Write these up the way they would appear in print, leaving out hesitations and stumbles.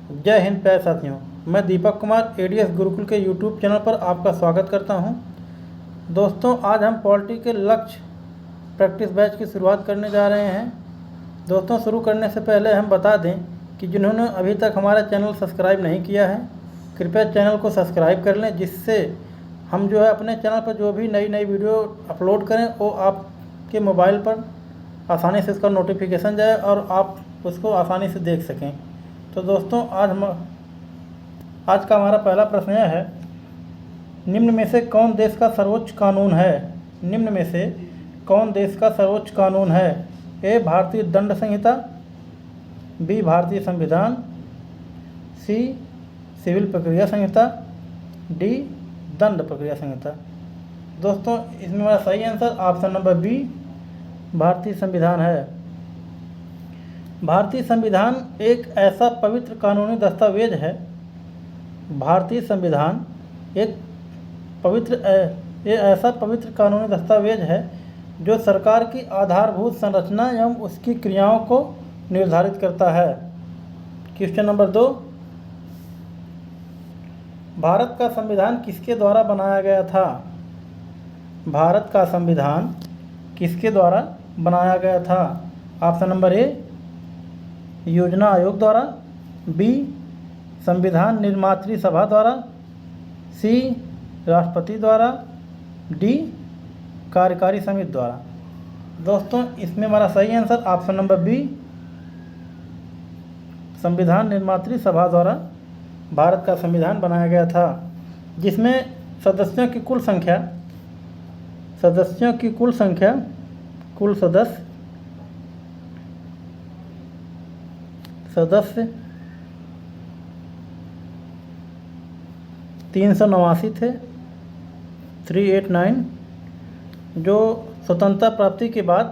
जय हिंद प्यारे साथियों, मैं दीपक कुमार एडीएस गुरुकुल के यूट्यूब चैनल पर आपका स्वागत करता हूं। दोस्तों, आज हम पॉलिटी के लक्ष्य प्रैक्टिस बैच की शुरुआत करने जा रहे हैं। दोस्तों, शुरू करने से पहले हम बता दें कि जिन्होंने अभी तक हमारा चैनल सब्सक्राइब नहीं किया है, कृपया चैनल को सब्सक्राइब कर लें, जिससे हम अपने चैनल पर जो भी नई वीडियो अपलोड करें वो आपके मोबाइल पर आसानी से उसका नोटिफिकेशन जाए और आप उसको आसानी से देख सकें। तो दोस्तों, आज का हमारा पहला प्रश्न यह है, निम्न में से कौन देश का सर्वोच्च कानून है? निम्न में से कौन देश का सर्वोच्च कानून है? ए. भारतीय दंड संहिता, बी. भारतीय संविधान, सी. सिविल प्रक्रिया संहिता, डी. दंड प्रक्रिया संहिता। दोस्तों, इसमें हमारा सही आंसर ऑप्शन नंबर बी, भारतीय संविधान है। भारतीय संविधान एक ऐसा पवित्र कानूनी दस्तावेज है। भारतीय संविधान एक ऐसा पवित्र कानूनी दस्तावेज है जो सरकार की आधारभूत संरचना एवं उसकी क्रियाओं को निर्धारित करता है। क्वेश्चन नंबर 2, भारत का संविधान किसके द्वारा बनाया गया था? भारत का संविधान किसके द्वारा बनाया गया था? ऑप्शन नंबर ए, योजना आयोग द्वारा, बी. संविधान निर्मात्री सभा द्वारा, सी. राष्ट्रपति द्वारा, डी. कार्यकारी समिति द्वारा। दोस्तों, इसमें हमारा सही आंसर ऑप्शन नंबर बी, संविधान निर्मात्री सभा द्वारा भारत का संविधान बनाया गया था, जिसमें सदस्यों की कुल संख्या कुल सदस्य 389 थे, 389, जो स्वतंत्रता प्राप्ति के बाद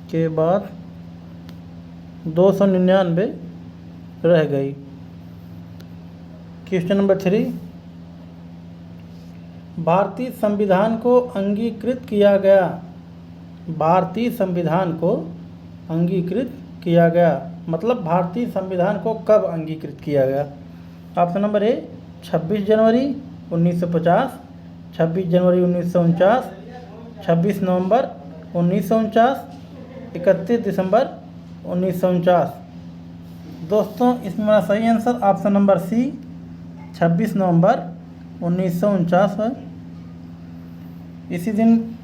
के बाद 299 रह गई। क्वेश्चन नंबर 3, भारतीय संविधान को अंगीकृत किया गया। भारतीय संविधान को अंगीकृत किया गया मतलब भारतीय संविधान को कब अंगीकृत किया गया? ऑप्शन नंबर ए, 26 जनवरी 1950, 26 जनवरी 1949, 26 नवंबर 1949, 31 दिसंबर 1949। दोस्तों, इसमें हमारा सही आंसर ऑप्शन नंबर सी, 26 नवंबर 1949 है। इसी दिन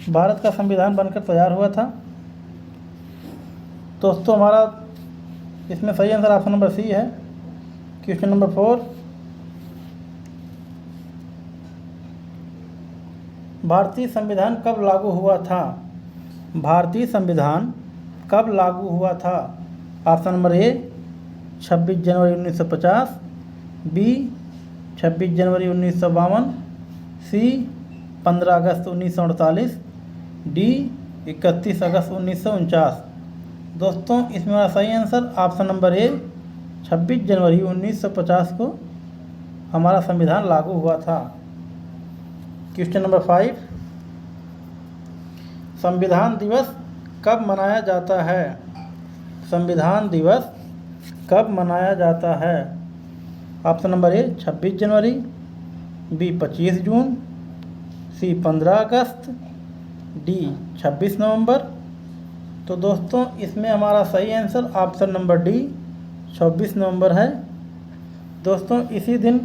भारत का संविधान बनकर तैयार हुआ था। दोस्तों, हमारा इसमें सही आंसर ऑप्शन नंबर सी है। क्वेश्चन नंबर 4, भारतीय संविधान कब लागू हुआ था? भारतीय संविधान कब लागू हुआ था? ऑप्शन नंबर ए, 26 जनवरी 1950, बी. 26 जनवरी 1952, सी. 15 अगस्त 1948, डी. 31 अगस्त 1949। दोस्तों, इसमें हमारा सही आंसर ऑप्शन नंबर ए, 26 जनवरी 1950 को हमारा संविधान लागू हुआ था। क्वेश्चन नंबर 5, संविधान दिवस कब मनाया जाता है? संविधान दिवस कब मनाया जाता है? ऑप्शन नंबर ए, 26 जनवरी, बी. 25 जून, सी. 15 अगस्त, डी. 26 नवंबर। तो दोस्तों, इसमें हमारा सही आंसर ऑप्शन नंबर डी, 26 नवंबर है। दोस्तों, इसी दिन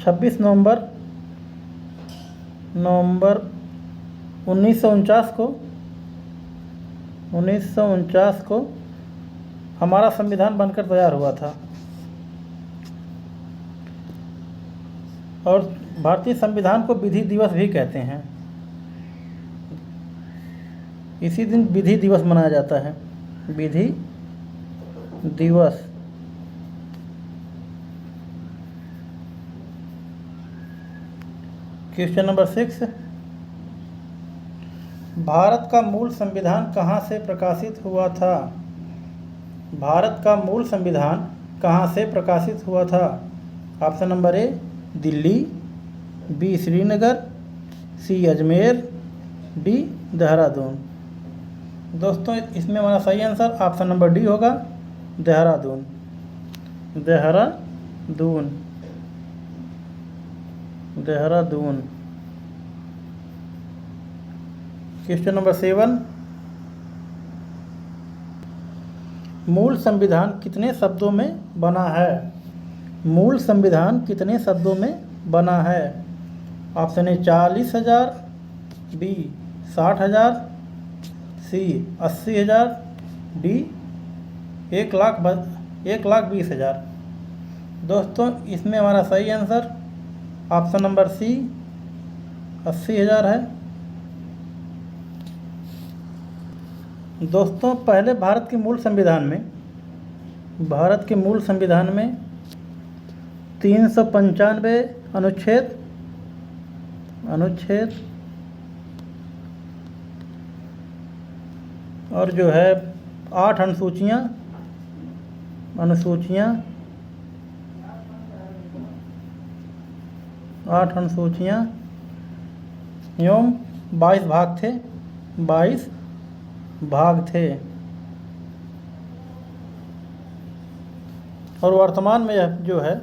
26 नवंबर 1949 को हमारा संविधान बनकर तैयार हुआ था। और भारतीय संविधान को विधि दिवस भी कहते हैं। इसी दिन विधि दिवस मनाया जाता है, विधि दिवस। क्वेश्चन नंबर 6, भारत का मूल संविधान कहाँ से प्रकाशित हुआ था? भारत का मूल संविधान कहाँ से प्रकाशित हुआ था? Option number A Delhi, B Srinagar, C Ajmer, D Dehradun. दोस्तों इसमें हमारा सही आंसर ऑप्शन नंबर डी होगा, देहरादून। देहरादून, देहरादून। क्वेश्चन नंबर 7, मूल संविधान कितने शब्दों में बना है? मूल संविधान कितने शब्दों में बना है? Option A 40,000, B 60,000, C 80,000, D 1,20,000। दोस्तों इसमें हमारा सही आंसर ऑप्शन नंबर सी 80,000 है। दोस्तों पहले भारत के मूल संविधान में 395 अनुच्छेद और जो है 8 अनुसूचियाँ एवं 22 भाग थे। और वर्तमान में यह जो है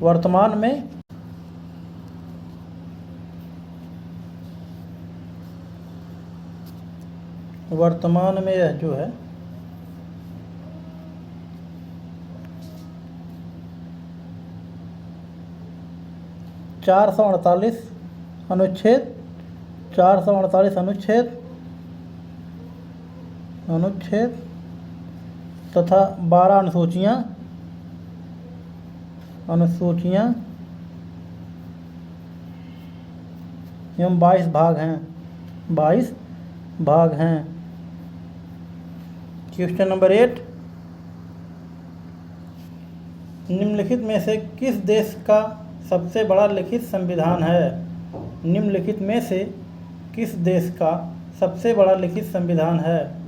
वर्तमान में यह जो है 448 अनुच्छेद तथा 12 अनुसूचियाँ एवं 22 भाग हैं। क्वेश्चन नंबर 8, निम्नलिखित में से किस देश का सबसे बड़ा लिखित संविधान है? निम्नलिखित में से किस देश का सबसे बड़ा लिखित संविधान है?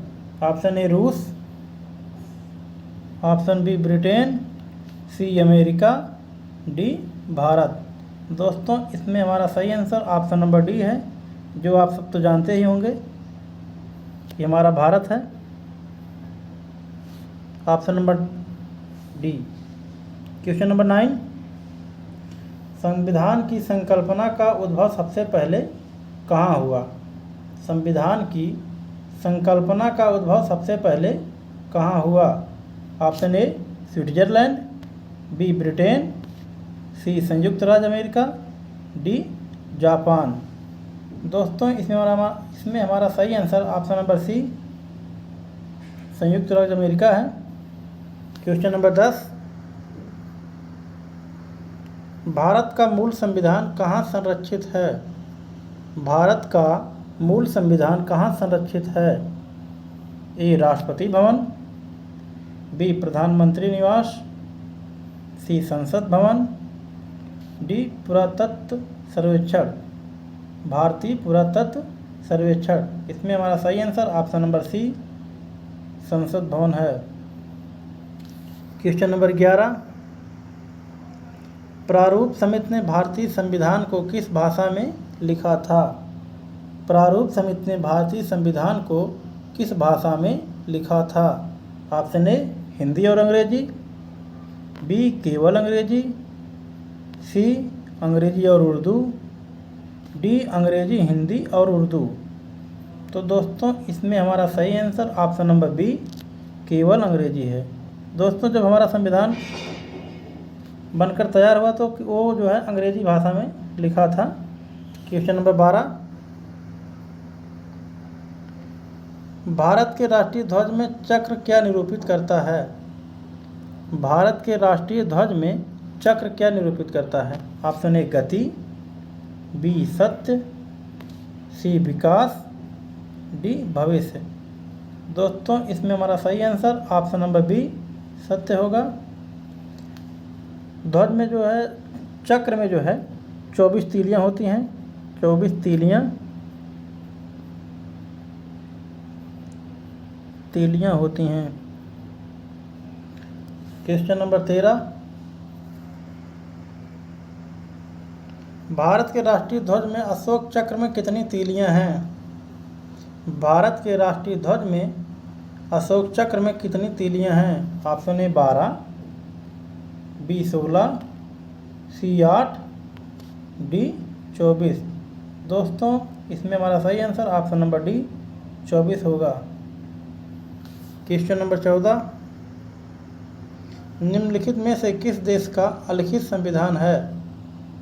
ऑप्शन ए रूस, option B Britain, C America, D Bharat. दोस्तों इसमें हमारा सही आंसर ऑप्शन नंबर डी है, जो आप सब तो जानते ही होंगे, ये हमारा भारत है। Option number D. Question number 9, संविधान की संकल्पना का उद्भव सबसे पहले कहाँ हुआ? संविधान की संकल्पना का उद्भव सबसे पहले कहाँ हुआ? Option A Switzerland, B Britain, C संयुक्त राज्य अमेरिका, डी जापान। दोस्तों इसमें हमारा सही आंसर ऑप्शन नंबर सी संयुक्त राज्य अमेरिका है। क्वेश्चन नंबर 10, भारत का मूल संविधान कहाँ संरक्षित है? भारत का मूल संविधान कहाँ संरक्षित है? ए राष्ट्रपति भवन, बी प्रधानमंत्री निवास, सी संसद भवन, डी पुरातत्व सर्वेक्षण, भारतीय पुरातत्व सर्वेक्षण। इसमें हमारा सही आंसर ऑप्शन नंबर सी संसद भवन है। क्वेश्चन नंबर 11, प्रारूप समिति ने भारतीय संविधान को किस भाषा में लिखा था? प्रारूप समिति ने भारतीय संविधान को किस भाषा में लिखा था? ऑप्शन ए हिंदी और अंग्रेजी, बी केवल अंग्रेजी, सी अंग्रेजी और उर्दू, डी अंग्रेजी हिंदी और उर्दू। तो दोस्तों इसमें हमारा सही आंसर ऑप्शन नंबर बी केवल अंग्रेजी है। दोस्तों जब हमारा संविधान बनकर तैयार हुआ तो वो जो है अंग्रेजी भाषा में लिखा था। क्वेश्चन नंबर 12, भारत के राष्ट्रीय ध्वज में चक्र क्या निरूपित करता है? भारत के राष्ट्रीय ध्वज में चक्र क्या निरूपित करता है? ऑप्शन ए गति, बी सत्य, सी विकास, डी भविष्य। दोस्तों इसमें हमारा सही आंसर ऑप्शन नंबर बी सत्य होगा। ध्वज में जो है चक्र में जो है 24 तीलियाँ होती हैं, 24 तीलियाँ होती हैं। क्वेश्चन नंबर 13, भारत के राष्ट्रीय ध्वज में अशोक चक्र में कितनी तीलियां हैं? भारत के राष्ट्रीय ध्वज में अशोक चक्र में कितनी तीलियां हैं? Option A 12, B 16, C 8, D 24। दोस्तों इसमें हमारा सही आंसर ऑप्शन नंबर डी 24 होगा। क्वेश्चन नंबर 14, निम्नलिखित में से किस देश का अलिखित संविधान है?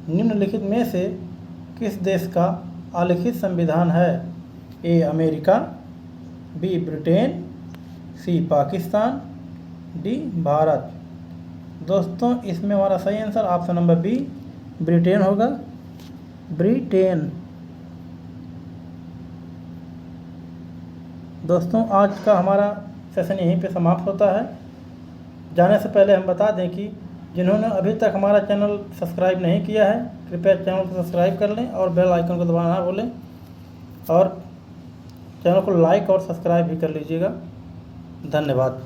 निम्नलिखित में से किस देश का अलिखित संविधान है? A America, B Britain, C Pakistan, D Bharat. दोस्तों इसमें हमारा सही answer option number B Britain होगा। ब्रिटेन। दोस्तों आज का हमारा सेशन यहीं पे समाप्त होता है। जाने से पहले हम बता दें कि जिन्होंने अभी तक हमारा चैनल सब्सक्राइब नहीं किया है, कृपया चैनल को सब्सक्राइब कर लें और बेल आइकन को दबाना ना भूलें, और चैनल को लाइक और सब्सक्राइब भी कर लीजिएगा। धन्यवाद।